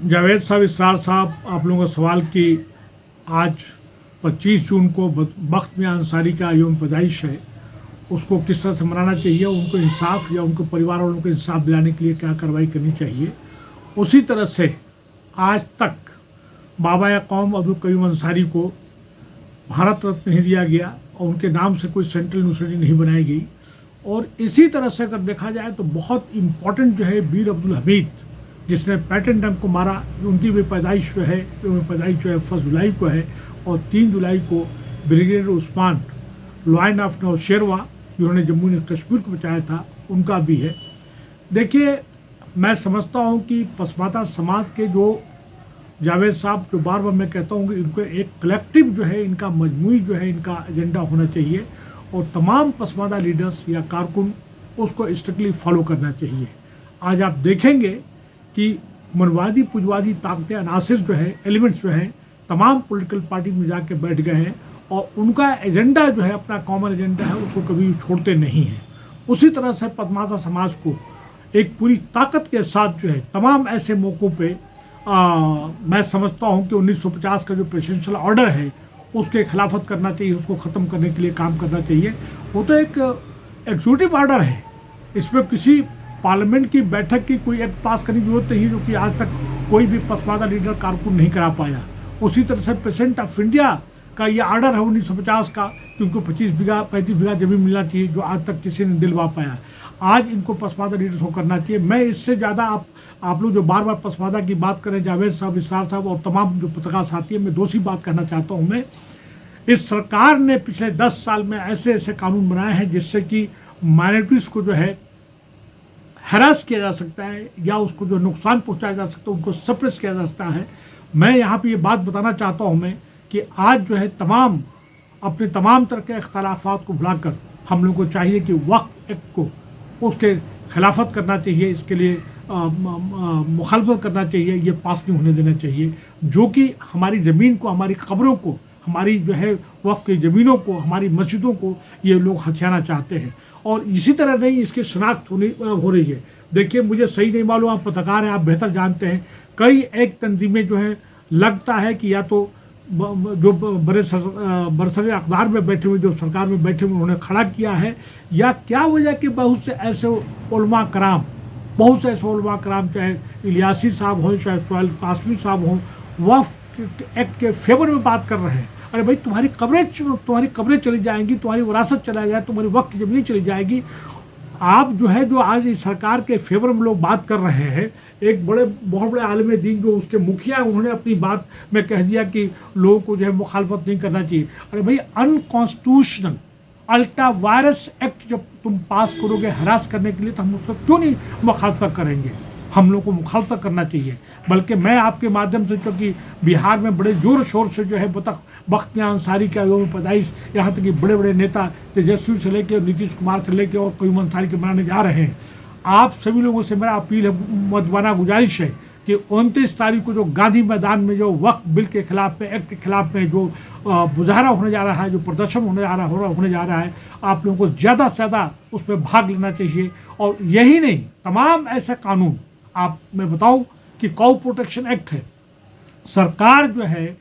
जावेद साहब, इसरार साहब, आप लोगों का सवाल कि आज 25 जून को बख्त मियां अंसारी का यौम पैदाइश है, उसको किस तरह से मनाना चाहिए, उनको इंसाफ या उनके परिवार वालों को इंसाफ दिलाने के लिए क्या कार्रवाई करनी चाहिए। उसी तरह से आज तक बाबा कौम अब्दुल कयूम अंसारी को भारत रत्न नहीं दिया गया और उनके नाम से कोई सेंट्रल यूनिवर्सिटी नहीं बनाई गई। और इसी तरह से अगर देखा जाए तो बहुत इम्पोर्टेंट जो है वीर अब्दुल हमीद, जिसने पैटन को मारा, उनकी भी पैदाइश जो है 1 जुलाई को है। और 3 जुलाई को brigadier Usman lion of Nausherwa, जिन्होंने जम्मू एंड कश्मीर को बचाया था, उनका भी है। देखिए, मैं समझता हूँ कि पसमाता समाज के जो जावेद साहब, जो बार बार मैं कहता हूँ कि इनको एक कलेक्टिव जो है, इनका मजमूई जो है, इनका एजेंडा होना चाहिए और तमाम पसमादा लीडर्स या कारकुन उसको स्ट्रिक्टली फॉलो करना चाहिए। आज आप देखेंगे कि मनवादी पुजवादी ताकतें, अनासिर जो है, एलिमेंट्स जो हैं, तमाम पॉलिटिकल पार्टी में जाके बैठ गए हैं और उनका एजेंडा जो है, अपना कॉमन एजेंडा है, उसको कभी छोड़ते नहीं हैं। उसी तरह से पसमादा समाज को एक पूरी ताकत के साथ जो है तमाम ऐसे मौक़ों पे मैं समझता हूं कि 1950 का जो प्रेसिडेंशियल ऑर्डर है उसके खिलाफत करना चाहिए, उसको ख़त्म करने के लिए काम करना चाहिए। वो तो एक एग्जीक्यूटिव ऑर्डर है, इसमें किसी पार्लियामेंट की बैठक की कोई एक्ट पास करने की जरूरत नहीं, जो कि आज तक कोई भी पसमादा लीडर कारकुन नहीं करा पाया। उसी तरह से प्रेसिडेंट ऑफ इंडिया का ये ऑर्डर है 1950 का कि उनको 35 बीघा ज़मीन मिलना चाहिए, जो आज तक किसी ने दिलवा पाया। आज इनको पसमादा लीडर्स को करना चाहिए। मैं इससे ज़्यादा आप लोग जो बार बार पसमादा की बात करें, जावेद साहब, इसरार साहब और तमाम जो पत्रकार साथी हैं, मैं दूसरी बात कहना चाहता हूँ। मैं इस सरकार ने पिछले 10 साल में ऐसे ऐसे कानून बनाए हैं जिससे कि माइनॉरिटीज़ को जो है हरास किया जा सकता है या उसको जो नुकसान पहुँचाया जा सकता है, उनको सप्रेस किया जा सकता है। मैं यहाँ पर ये बात बताना चाहता हूँ मैं कि आज जो है अपने तमाम तरह के इख्तलाफात को भुलाकर हम लोग को चाहिए कि वक्फ एक्ट को उसके खिलाफत करना चाहिए, इसके लिए मुखालफत करना चाहिए, ये पास नहीं होने देना चाहिए, जो कि हमारी ज़मीन को, हमारी कब्रों को, हमारी जो है वक्फ की ज़मीनों को, हमारी मस्जिदों को ये लोग हथियाना चाहते हैं। और इसी तरह नहीं इसकी शनाख्त हो रही है। देखिए, मुझे सही नहीं मालूम, आप पत्रकार हैं, आप बेहतर जानते हैं, कई एक तंजीमें जो हैं लगता है कि या तो जो बरसरे अक़दार में बैठे हुए, जो सरकार में बैठे हुए, उन्होंने खड़ा किया है, या क्या वजह कि बहुत से ऐसे उलमा कराम चाहे इलियासी साहब हों, चाहे सोहेल कासमी साहब हों, वक्फ एक्ट के फेवर में बात कर रहे हैं। अरे भाई, तुम्हारी कब्रें चली जाएंगी, तुम्हारी विरासत चला जाए, तुम्हारी वक्फ की ज़मीन चली जाएगी। आप जो है, जो आज इस सरकार के फेवर में लोग बात कर रहे हैं, एक बहुत बड़े आलिम दीन जो उसके मुखिया, उन्होंने अपनी बात में कह दिया कि लोगों को जो है मुखालफत नहीं करना चाहिए। अरे भाई, अनकॉन्स्टिट्यूशनल अल्ट्रा वायरस एक्ट जब तुम पास करोगे हरास करने के लिए, तो हम उसका क्यों नहीं मुखालफत करेंगे? हम लोग को मुखालफत करना चाहिए। बल्कि मैं आपके माध्यम से, क्योंकि बिहार में बड़े ज़ोर शोर से जो है बख्त मियां अंसारी का यौम पैदाइश, यहाँ तक कि बड़े बड़े नेता तेजस्वी से लेकर नीतीश कुमार से लेकर और कयूम अंसारी के मनाने जा रहे हैं। आप सभी लोगों से मेरा अपील है, मदवाना गुजारिश है कि 29 तारीख को जो गांधी मैदान में जो वक्फ बिल के खिलाफ में, एक्ट के खिलाफ में जो मुजाहरा होने जा रहा है, जो प्रदर्शन होने जा रहा है, आप लोगों को ज़्यादा से ज़्यादा उसमें भाग लेना चाहिए। और यही नहीं, तमाम ऐसे कानून, आप मैं बताऊं कि काउ प्रोटेक्शन एक्ट है, सरकार जो है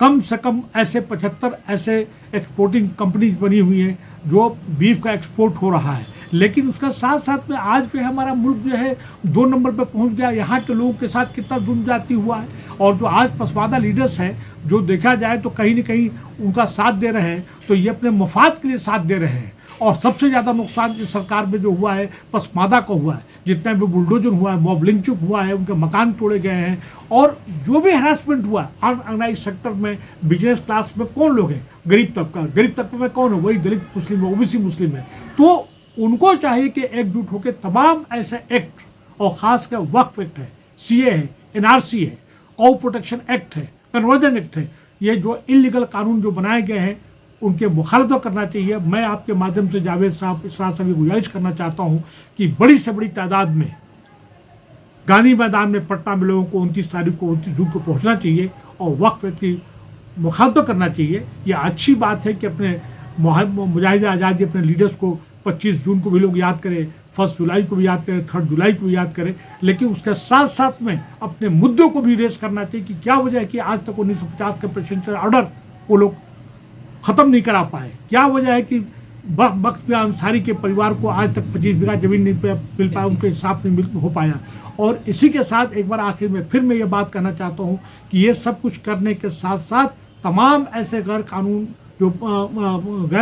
कम से कम ऐसे 75 ऐसे एक्सपोर्टिंग कंपनीज बनी हुई हैं जो बीफ का एक्सपोर्ट हो रहा है, लेकिन उसका साथ साथ में आज जो है हमारा मुल्क जो है 2 नंबर पे पहुंच गया। यहाँ के लोगों के साथ कितना जुल्म जाती हुआ है। और जो आज पसमादा लीडर्स हैं, जो देखा जाए तो कहीं न कहीं उनका साथ दे रहे हैं, तो ये अपने मफाद के लिए साथ दे रहे हैं। और सबसे ज़्यादा नुकसान इस सरकार में जो हुआ है, पसमादा को हुआ है। जितना भी बुलडोजर हुआ है, मॉब लिंचिंग हुआ है, उनके मकान तोड़े गए हैं, और जो भी हरासमेंट हुआ अनऑर्गेनाइज सेक्टर में, बिजनेस क्लास में कौन लोग हैं? गरीब तबका में कौन है? वही दलित मुस्लिम है, ओबीसी मुस्लिम है। तो उनको चाहिए कि एकजुट होकर तमाम ऐसे एक्ट, और ख़ास कर वक्फ एक्ट है, सीए है, एनआरसी है, काउ प्रोटेक्शन एक्ट है, कन्वर्जन एक्ट है, ये जो इलीगल कानून जो बनाए गए हैं, उनके मुखालफत करना चाहिए। मैं आपके माध्यम से जावेद साहब, इसरार साहब की गुजारिश करना चाहता हूँ कि बड़ी से बड़ी तादाद में गांधी मैदान में पटना में लोगों को 29 जून को पहुँचना चाहिए और वक्फ की मुखालफत करना चाहिए। यह अच्छी बात है कि अपने मुजाहिद आज़ादी, अपने लीडर्स को 25 जून को भी लोग याद करें, 1 जुलाई को भी याद करें, 3 जुलाई को भी याद करें, लेकिन उसके साथ साथ में अपने मुद्दों को भी रेस करना चाहिए कि क्या वजह है कि आज तक 1950 का प्रेसिडेंशियल ऑर्डर वो लोग ख़त्म नहीं करा पाए, क्या वजह है कि बख्त मियां अंसारी के परिवार को आज तक 25 बीघा जमीन नहीं मिल पाया, उनके इंसाफ नहीं हो पाया। और इसी के साथ एक बार आखिर में फिर मैं ये बात कहना चाहता हूँ कि ये सब कुछ करने के साथ साथ तमाम ऐसे गैर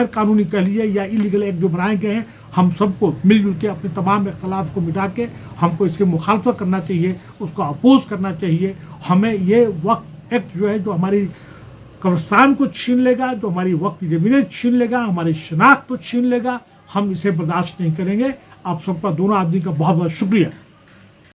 कानूनी कह लीजिए या इलीगल एक्ट जो बनाए गए हैं, हम सबको मिलजुल के अपने तमाम इख्तलाफ को मिटा के हमको इसकी मुखालफत करना चाहिए, उसको अपोज करना चाहिए। हमें ये वक्फ एक्ट जो है जो हमारी कब्रिस्तान को छीन लेगा, जो हमारी वक्त की ज़मीनें छीन लेगा, हमारी शनाख्त को छीन लेगा, हम इसे बर्दाश्त नहीं करेंगे। आप सबका दोनों आदमी का बहुत बहुत शुक्रिया।